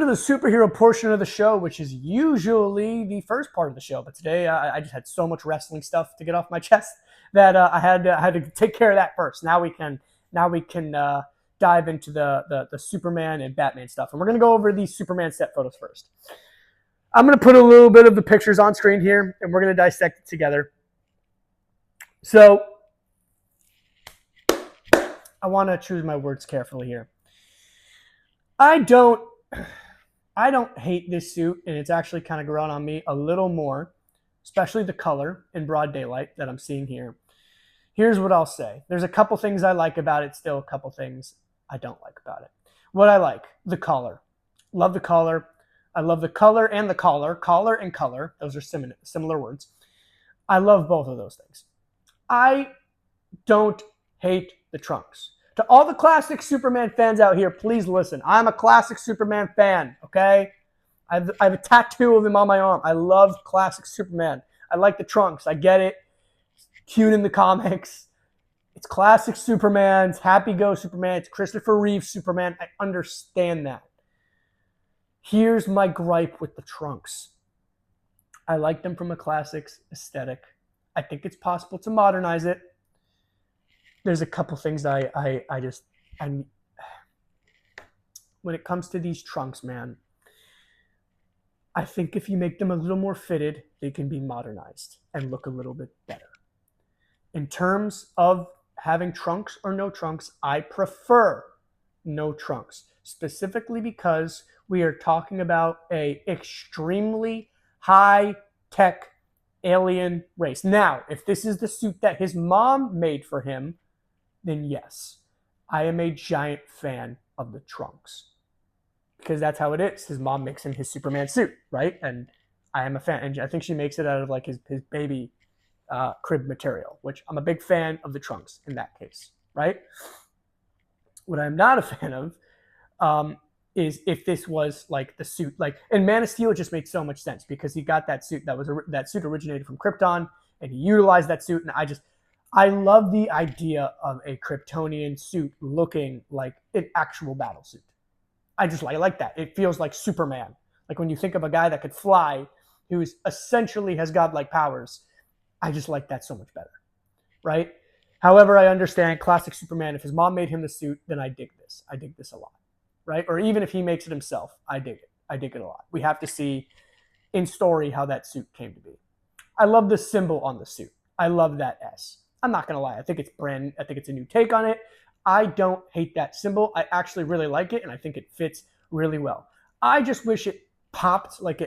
on to the superhero portion of the show, which is usually the first part of the show. But today I just had so much wrestling stuff to get off my chest that I had to take care of that first. Now we can dive into the Superman and Batman stuff. And we're going to go over these Superman set photos first. I'm going to put a little bit of the pictures on screen here, and we're going to dissect it together. So I want to choose my words carefully here. I don't hate this suit, and it's actually kind of grown on me a little more, especially the color in broad daylight that I'm seeing here. Here's what I'll say. There's a couple things I like about it, still a couple things I don't like about it. What I like, the collar. Love the collar. I love the color and the collar. Collar and color, those are similar words. I love both of those things. I don't hate the trunks. To all the classic Superman fans out here, please listen. I'm a classic Superman fan, okay? I have a tattoo of him on my arm. I love classic Superman. I like the trunks. I get it. It's cute in the comics. It's classic Superman. It's Happy Go Superman. It's Christopher Reeve Superman. I understand that. Here's my gripe with the trunks. I like them from a classics aesthetic. I think it's possible to modernize it. There's a couple things I when it comes to these trunks, man, I think if you make them a little more fitted, they can be modernized and look a little bit better. In terms of having trunks or no trunks, I prefer no trunks, specifically because we are talking about a extremely high-tech alien race. Now, if this is the suit that his mom made for him, then yes, I am a giant fan of the trunks. Because that's how it is. His mom makes him his Superman suit, right? And I am a fan. And I think she makes it out of like his baby crib material, which I'm a big fan of the trunks in that case, right? What I'm not a fan of is if this was like the suit, like in Man of Steel, it just made so much sense because he got that suit that suit originated from Krypton, and he utilized that suit. And I love the idea of a Kryptonian suit looking like an actual battle suit. I like that. It feels like Superman. Like when you think of a guy that could fly, who essentially has godlike powers, I just like that so much better, right? However, I understand classic Superman. If his mom made him the suit, then I dig this. I dig this a lot, right? Or even if he makes it himself, I dig it. I dig it a lot. We have to see in story how that suit came to be. I love the symbol on the suit. I love that S. I'm not going to lie. I think it's a new take on it. I don't hate that symbol. I actually really like it, and I think it fits really well. I just wish it popped like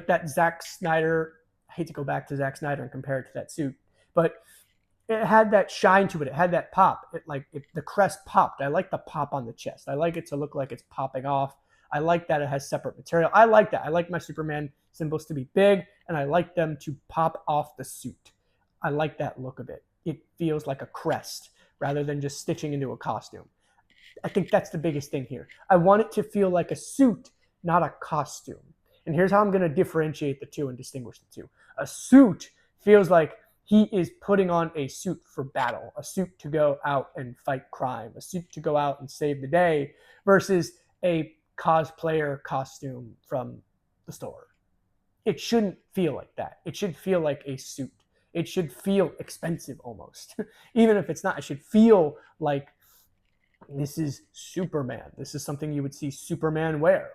that Zack Snyder. I hate to go back to Zack Snyder and compare it to that suit, but it had that shine to it. It had that pop. The crest popped. I like the pop on the chest. I like it to look like it's popping off. I like that it has separate material. I like that. I like my Superman symbols to be big, and I like them to pop off the suit. I like that look of it. It feels like a crest rather than just stitching into a costume. I think that's the biggest thing here. I want it to feel like a suit, not a costume. And here's how I'm going to differentiate the two and distinguish the two. A suit feels like he is putting on a suit for battle, a suit to go out and fight crime, a suit to go out and save the day, versus a cosplayer costume from the store. It shouldn't feel like that. It should feel like a suit. It should feel expensive almost. Even if it's not, it should feel like this is Superman. This is something you would see Superman wear.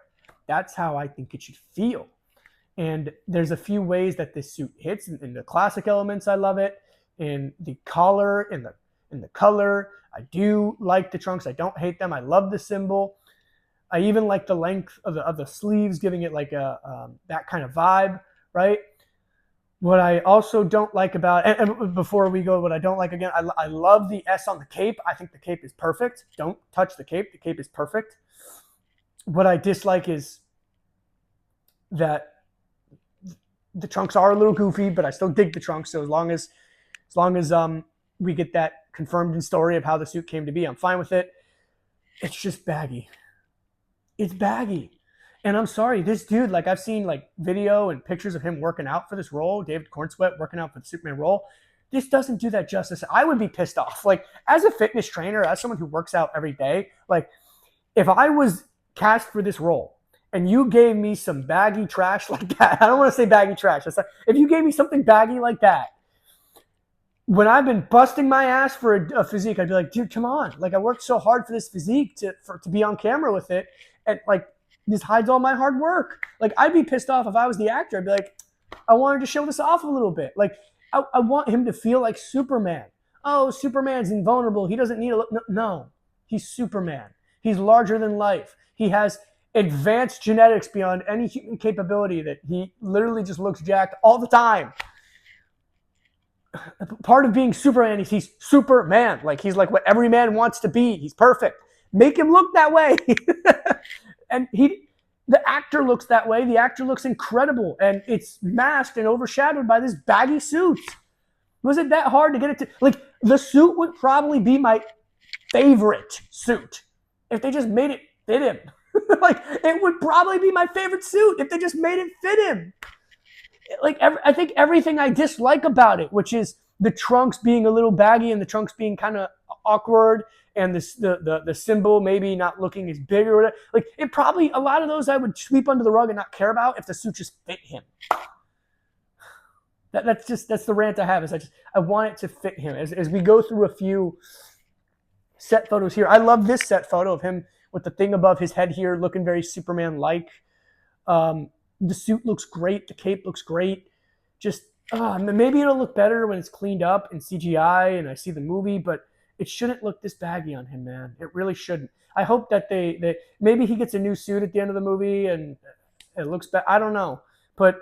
That's how I think it should feel. And there's a few ways that this suit hits. In the classic elements, I love it. In the collar, in the color, I do like the trunks. I don't hate them. I love the symbol. I even like the length of the sleeves, giving it like that kind of vibe, right? What I also don't like about, and before we go, what I don't like again, I love the S on the cape. I think the cape is perfect. Don't touch the cape. The cape is perfect. What I dislike is that the trunks are a little goofy, but I still dig the trunks. So as long as we get that confirmed in story of how the suit came to be, I'm fine with it. It's just baggy. It's baggy. And I'm sorry, this dude, like I've seen like video and pictures of him working out for this role, David Cornsweet working out for the Superman role. This doesn't do that justice. I would be pissed off. Like as a fitness trainer, as someone who works out every day, like if I was cast for this role and you gave me some baggy trash like that, I don't want to say baggy trash. If you gave me something baggy like that, when I've been busting my ass for a physique, I'd be like, dude, come on. Like, I worked so hard for this physique to be on camera with it. And like, this hides all my hard work. Like, I'd be pissed off if I was the actor. I'd be like, I wanted to show this off a little bit. Like, I want him to feel like Superman. Oh, Superman's invulnerable. He doesn't need a look. No, he's Superman. He's larger than life. He has advanced genetics beyond any human capability that he literally just looks jacked all the time. Part of being Superman is he's Superman. Like, he's like what every man wants to be. He's perfect. Make him look that way. And the actor looks that way. The actor looks incredible, and it's masked and overshadowed by this baggy suit. Was it that hard to get it to, like, the suit would probably be my favorite suit if they just made it fit him. Like, it would probably be my favorite suit if they just made it fit him. Like, I think everything I dislike about it, which is the trunks being a little baggy and the trunks being kind of awkward, and the symbol maybe not looking as big or whatever. Like, it probably, a lot of those I would sweep under the rug and not care about if the suit just fit him. That's the rant I have. Is I want it to fit him. As we go through a few set photos here, I love this set photo of him with the thing above his head here, looking very Superman-like. The suit looks great. The cape looks great. Just maybe it'll look better when it's cleaned up in CGI and I see the movie, but it shouldn't look this baggy on him, man. It really shouldn't. I hope that they maybe he gets a new suit at the end of the movie and it looks better. I don't know, but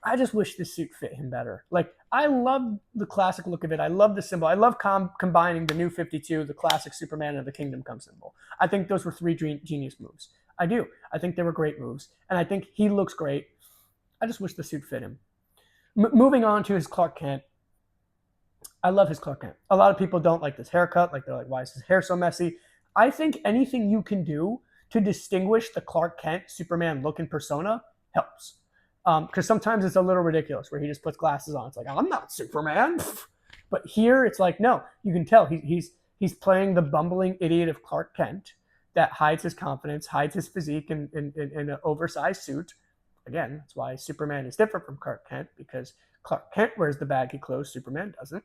I just wish this suit fit him better. Like, I love the classic look of it. I love the symbol. I love combining the New 52, the classic Superman, and the Kingdom Come symbol. I think those were three genius moves. I do. I think they were great moves, and I think he looks great. I just wish the suit fit him. Moving on to his Clark Kent. I love his Clark Kent. A lot of people don't like this haircut. Like, they're like, why is his hair so messy? I think anything you can do to distinguish the Clark Kent Superman look and persona helps. Because sometimes it's a little ridiculous where he just puts glasses on. It's like, I'm not Superman. But here it's like, no, you can tell he's playing the bumbling idiot of Clark Kent that hides his confidence, hides his physique in an oversized suit. Again, that's why Superman is different from Clark Kent, because Clark Kent wears the baggy clothes, Superman doesn't.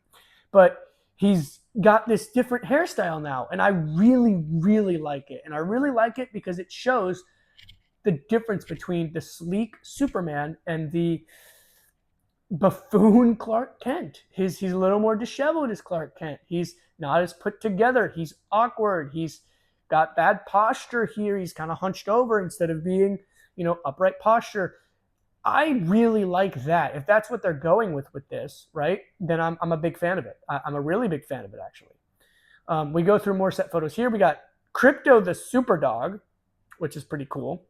But he's got this different hairstyle now, and I really, really like it. And I really like it because it shows the difference between the sleek Superman and the buffoon Clark Kent. He's a little more disheveled as Clark Kent. He's not as put together. He's awkward. He's got bad posture here. He's kind of hunched over instead of being, upright posture. I really like that. If that's what they're going with this, right, then I'm a big fan of it. I'm a really big fan of it, actually. We go through more set photos here. We got Krypto the Super Dog, which is pretty cool.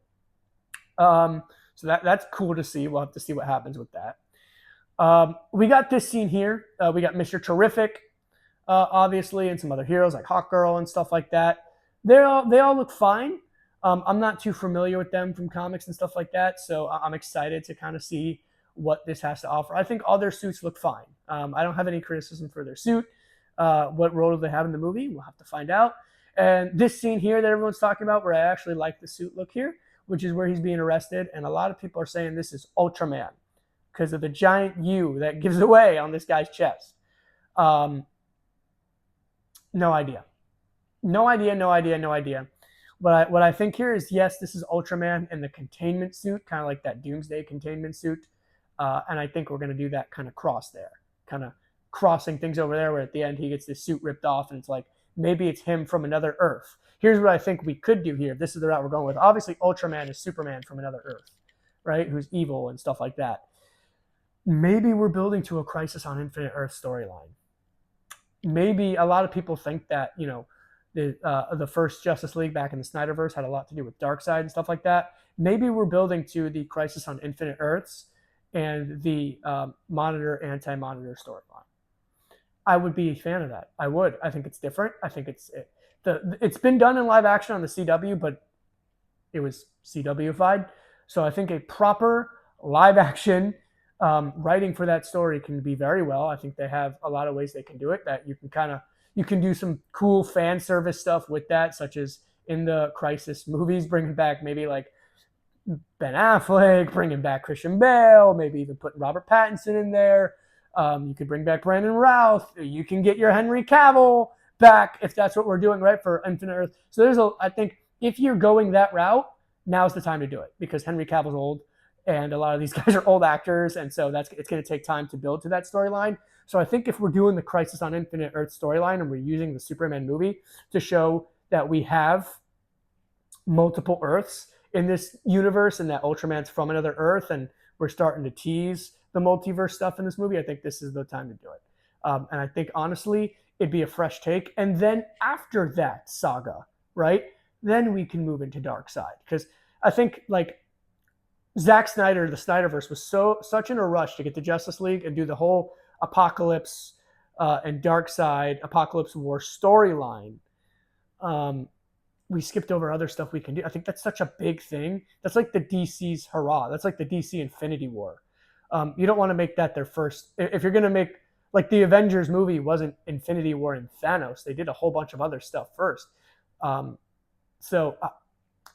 So that's cool to see. We'll have to see what happens with that. We got this scene here. We got Mr. Terrific, obviously, and some other heroes like Hawkgirl and stuff like that. They all look fine. I'm not too familiar with them from comics and stuff like that, so I'm excited to kind of see what this has to offer. I think all their suits look fine. I don't have any criticism for their suit. What role do they have in the movie? We'll have to find out. And this scene here that everyone's talking about, where I actually like the suit look here, which is where he's being arrested, and a lot of people are saying this is Ultraman because of the giant U that gives away on this guy's chest. No idea. What I think here is, yes, this is Ultraman in the containment suit, kind of like that Doomsday containment suit. And I think we're going to do that kind of cross there, kind of crossing things over there, where at the end he gets this suit ripped off and it's like, maybe it's him from another Earth. Here's what I think we could do here. This is the route we're going with. Obviously, Ultraman is Superman from another Earth, right? Who's evil and stuff like that. Maybe we're building to a Crisis on Infinite Earth storyline. Maybe a lot of people think that, the first Justice League back in the Snyderverse had a lot to do with Darkseid and stuff like that. Maybe we're building to the Crisis on Infinite Earths and the Monitor anti-Monitor storyline. I would be a fan of that. I would. I think it's different. I think it's been done in live action on the CW, but it was CW-fied. So I think a proper live action writing for that story can be very well. I think they have a lot of ways they can do it, that you can do some cool fan service stuff with that, such as in the Crisis movies, bringing back maybe like Ben Affleck, bringing back Christian Bale, maybe even putting Robert Pattinson in there. You could bring back Brandon Routh. You can get your Henry Cavill back if that's what we're doing, right, for Infinite Earth. So I think if you're going that route, now's the time to do it because Henry Cavill's old and a lot of these guys are old actors, and so it's going to take time to build to that storyline. So I think if we're doing the Crisis on Infinite Earth storyline and we're using the Superman movie to show that we have multiple Earths in this universe and that Ultraman's from another Earth and we're starting to tease the multiverse stuff in this movie, I think this is the time to do it. And I think honestly, it'd be a fresh take. And then after that saga, right, then we can move into Darkseid because I think like Zack Snyder, the Snyderverse was such in a rush to get to Justice League and do the whole Apocalypse and Darkseid Apocalypse War storyline. We skipped over other stuff we can do. I think that's such a big thing. That's like the DC's hurrah. That's like the DC Infinity War. You don't want to make that their first. If you're going to make like the Avengers movie wasn't Infinity War and Thanos. They did a whole bunch of other stuff first. So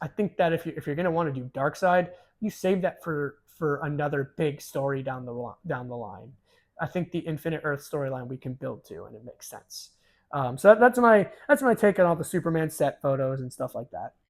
I think that if you're going to want to do Darkseid, you save that for another big story down the line. I think the Infinite Earth storyline we can build to, and it makes sense. So that's my take on all the Superman set photos and stuff like that.